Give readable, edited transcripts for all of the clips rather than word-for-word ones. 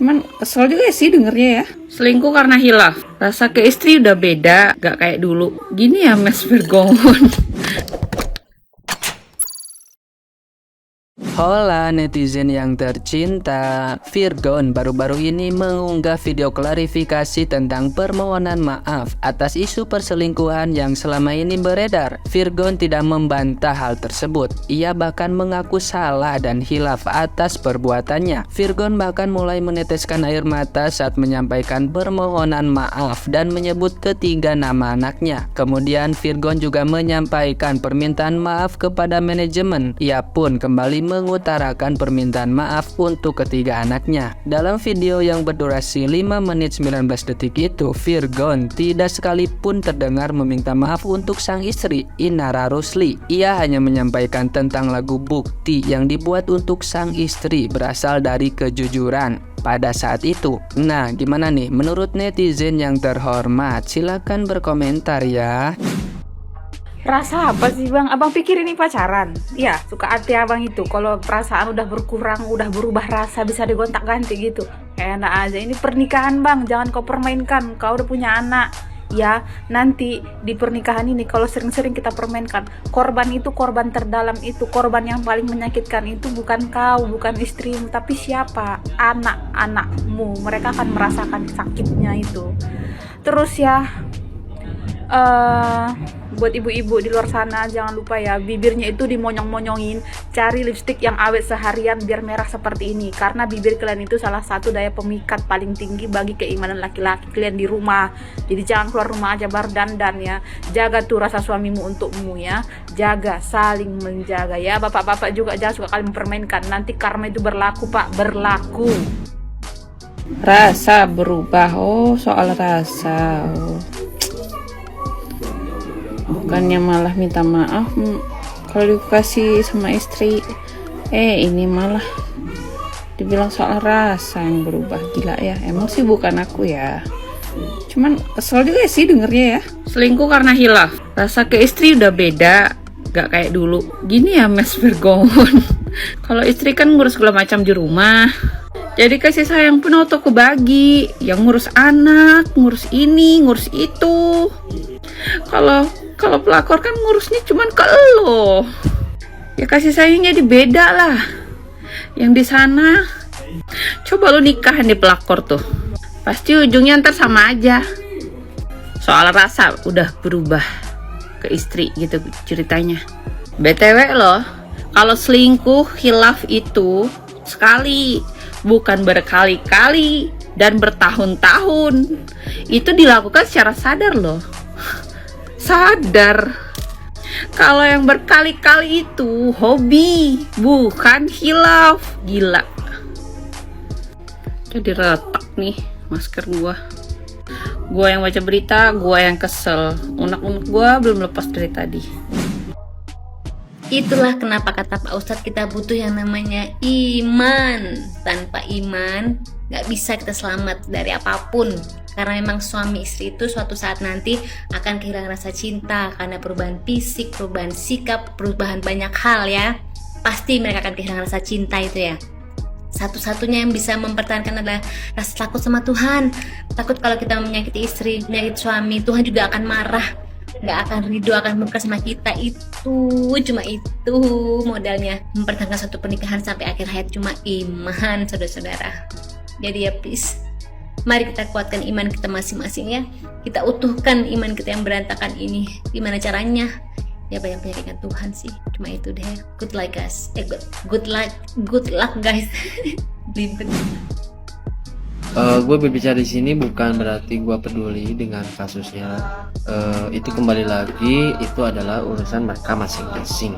Cuman kesel juga sih dengernya ya. Selingkuh karena hilaf. Rasa ke istri udah beda, gak kayak dulu. Gini ya Mas Virgon. Hola netizen yang tercinta, Virgon baru-baru ini mengunggah video klarifikasi tentang permohonan maaf atas isu perselingkuhan yang selama ini beredar. Virgon tidak membantah hal tersebut, ia bahkan mengaku salah dan hilaf atas perbuatannya. Virgon bahkan mulai meneteskan air mata saat menyampaikan permohonan maaf dan menyebut ketiga nama anaknya. Kemudian Virgon juga menyampaikan permintaan maaf kepada manajemen. Ia pun kembali mengutarakan permintaan maaf untuk ketiga anaknya. Dalam video yang berdurasi 5 menit 19 detik itu, Virgon tidak sekalipun terdengar meminta maaf untuk sang istri, Inara Rusli. Ia hanya menyampaikan tentang lagu Bukti yang dibuat untuk sang istri berasal dari kejujuran pada saat itu. Nah, gimana nih menurut netizen yang terhormat? Silahkan berkomentar ya. Rasa apa sih bang? Abang pikir ini pacaran? Iya, suka hati abang itu. Kalau perasaan udah berkurang, udah berubah rasa, bisa digontak ganti gitu. Enak aja, ini pernikahan bang, jangan kau permainkan. Kau udah punya anak. Ya, nanti di pernikahan ini kalau sering-sering kita permainkan, korban itu, korban terdalam itu, korban yang paling menyakitkan itu bukan kau, bukan istrimu, tapi siapa? Anak-anakmu. Mereka akan merasakan sakitnya itu. Terus ya, buat ibu-ibu di luar sana, jangan lupa ya, bibirnya itu dimonyong-monyongin. Cari lipstik yang awet seharian biar merah seperti ini, karena bibir kalian itu salah satu daya pemikat paling tinggi bagi keimanan laki-laki kalian di rumah. Jadi jangan keluar rumah aja bar dandan ya. Jaga tuh rasa suamimu untukmu ya. Jaga, saling menjaga ya. Bapak-bapak juga jangan suka kali mempermainkan, nanti karma itu berlaku pak, berlaku. Rasa berubah. Oh, soal rasa. Oh. Bukannya malah minta maaf kalau dikasih sama istri, ini malah dibilang soal rasa yang berubah. Gila ya, emang sih bukan aku ya, cuman kesel juga sih dengernya ya. Selingkuh karena hilaf. Rasa ke istri udah beda, gak kayak dulu. Gini ya Mas Virgon. Kalau istri kan ngurus segala macam di rumah, jadi kasih sayang pun auto kebagi. Yang ngurus anak, ngurus ini, ngurus itu. Kalau pelakor kan ngurusnya cuman ke lo. Ya kasih sayangnya jadi beda lah. Yang di sana, coba lo nikahan di pelakor tuh, pasti ujungnya ntar sama aja. Soal rasa udah berubah ke istri gitu ceritanya. BTW loh, kalau selingkuh hilaf itu sekali, bukan berkali-kali dan bertahun-tahun. Itu dilakukan secara sadar loh. Sadar. Kalau yang berkali-kali itu hobi, bukan hilaf. Gila. Jadi retak nih masker gua. Gua yang baca berita, gua yang kesel. Unek-unek gua belum lepas dari tadi. Itulah kenapa kata Pak Ustadz kita butuh yang namanya iman. Tanpa iman gak bisa kita selamat dari apapun. Karena memang suami istri itu suatu saat nanti akan kehilangan rasa cinta karena perubahan fisik, perubahan sikap, perubahan banyak hal ya. Pasti mereka akan kehilangan rasa cinta itu ya. Satu-satunya yang bisa mempertahankan adalah rasa takut sama Tuhan. Takut kalau kita menyakiti istri, menyakiti suami, Tuhan juga akan marah. Gak akan ridho, akan murka sama kita. Cuma itu modalnya mempertahankan satu pernikahan sampai akhir hayat, cuma iman saudara-saudara. Jadi ya please, mari kita kuatkan iman kita masing-masing ya. Kita utuhkan iman kita yang berantakan ini. Gimana caranya? Ya banyak penyakitkan Tuhan sih. Cuma itu deh. Good luck guys. Good luck guys. Libet. Gue berbicara di sini bukan berarti gue peduli dengan kasusnya. Itu kembali lagi, itu adalah urusan mereka masing-masing.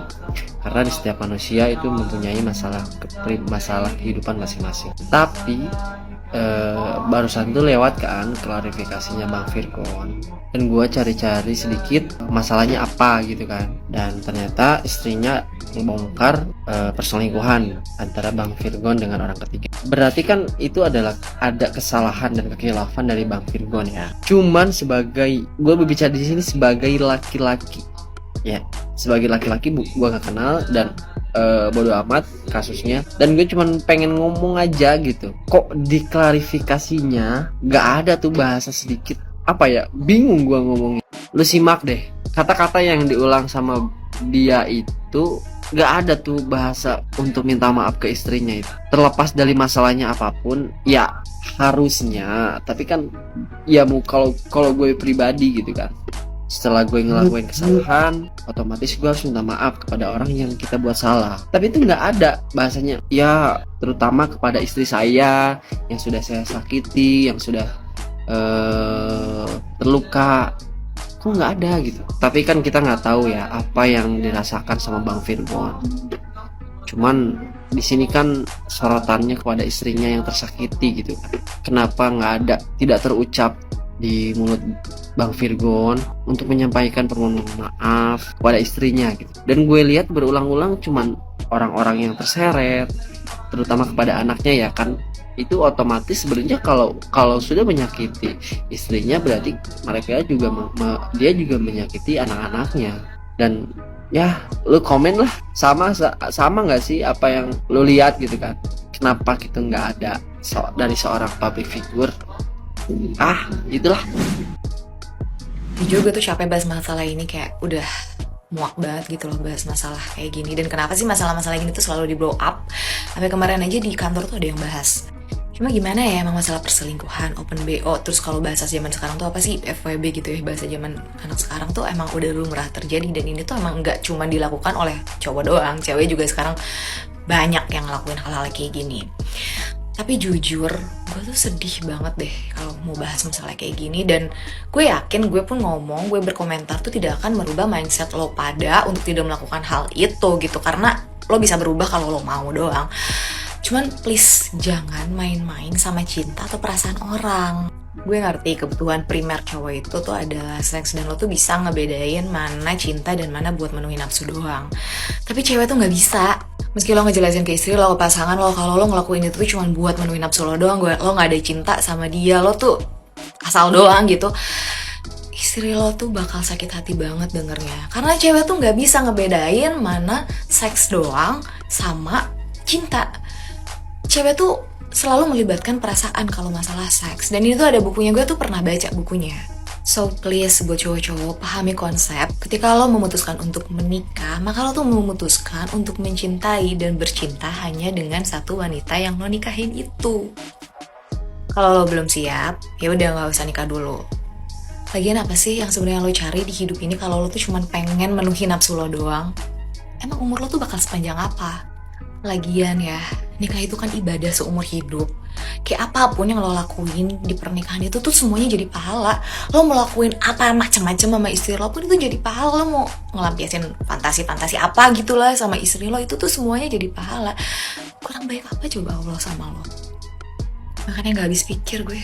Karena di setiap manusia itu mempunyai masalah kehidupan masing-masing. Tapi barusan tuh lewat kan klarifikasinya Bang Virgon, dan gue cari-cari sedikit masalahnya apa gitu kan, dan ternyata istrinya membongkar perselingkuhan antara Bang Virgon dengan orang ketiga. Berarti kan itu adalah ada kesalahan dan kekhilafan dari Bang Virgon ya. Cuman sebagai gue berbicara di sini sebagai laki-laki ya, sebagai laki-laki gue gak kenal, dan bodo amat kasusnya, dan gue cuman pengen ngomong aja gitu. Kok di klarifikasinya nggak ada tuh bahasa sedikit, apa ya, bingung gue ngomongnya. Lu simak deh kata-kata yang diulang sama dia itu, nggak ada tuh bahasa untuk minta maaf ke istrinya itu. Terlepas dari masalahnya apapun, ya harusnya, tapi kan ya mau kalau gue pribadi gitu kan, setelah gue ngelakuin kesalahan, otomatis gue harus minta maaf kepada orang yang kita buat salah. Tapi itu nggak ada bahasanya, ya terutama kepada istri saya yang sudah saya sakiti, yang sudah terluka, kok nggak ada gitu. Tapi kan kita nggak tahu ya apa yang dirasakan sama Bang Virgon. Cuman di sini kan sorotannya kepada istrinya yang tersakiti gitu kan. Kenapa nggak ada, tidak terucap di mulut Bang Virgon untuk menyampaikan permohonan maaf kepada istrinya gitu. Dan gue lihat berulang-ulang cuman orang-orang yang terseret, terutama kepada anaknya ya kan. Itu otomatis sebenarnya kalau sudah menyakiti istrinya, berarti mereka juga dia juga menyakiti anak-anaknya. Dan ya lu komen lah, sama nggak sih apa yang lu lihat gitu kan. Kenapa gitu nggak ada dari seorang public figure? Itulah. Jujur gue tuh capek bahas masalah ini, kayak udah muak banget gitu loh bahas masalah kayak gini. Dan kenapa sih masalah-masalah gini tuh selalu di blow up? Sampai kemarin aja di kantor tuh ada yang bahas. Cuma gimana ya, emang masalah perselingkuhan, open BO, terus kalau bahasa zaman sekarang tuh apa sih, FWB gitu ya, bahasa zaman anak sekarang tuh emang udah lumrah terjadi. Dan ini tuh emang nggak cuma dilakukan oleh cowok doang, cewek juga sekarang banyak yang ngelakuin hal-hal kayak gini. Tapi jujur, gue tuh sedih banget deh kalau mau bahas masalah kayak gini. Dan gue yakin gue pun ngomong, gue berkomentar tuh tidak akan merubah mindset lo pada untuk tidak melakukan hal itu gitu. Karena lo bisa berubah kalau lo mau doang. Cuman please jangan main-main sama cinta atau perasaan orang. Gue ngerti kebutuhan primer cowok itu tuh adalah seks, dan lo tuh bisa ngebedain mana cinta dan mana buat menuhin nafsu doang. Tapi cewek tuh gak bisa. Meski lo ngejelasin ke istri lo, ke pasangan lo, kalau lo ngelakuin itu tuh cuma buat menuhin nafsu lo doang, lo gak ada cinta sama dia, lo tuh asal doang gitu, istri lo tuh bakal sakit hati banget dengernya. Karena cewek tuh gak bisa ngebedain mana seks doang sama cinta. Cewek tuh selalu melibatkan perasaan kalau masalah seks. Dan ini tuh ada bukunya, gue tuh pernah baca bukunya. So please buat cowok-cowok, pahami konsep. Ketika lo memutuskan untuk menikah, maka lo tuh memutuskan untuk mencintai dan bercinta hanya dengan satu wanita yang lo nikahin itu. Kalau lo belum siap, ya udah nggak usah nikah dulu. Lagian apa sih yang sebenarnya lo cari di hidup ini kalau lo tuh cuma pengen menuhi nafsu lo doang? Emang umur lo tuh bakal sepanjang apa? Lagian ya, nikah itu kan ibadah seumur hidup. Kayak apapun yang lo lakuin di pernikahan itu tuh semuanya jadi pahala. Lo mau lakuin apa macam-macam sama istri lo pun itu jadi pahala. Lo mau ngelampiasin fantasi-fantasi apa gitulah sama istri lo, itu tuh semuanya jadi pahala. Kurang baik apa coba Allah sama lo? Makanya gak habis pikir gue.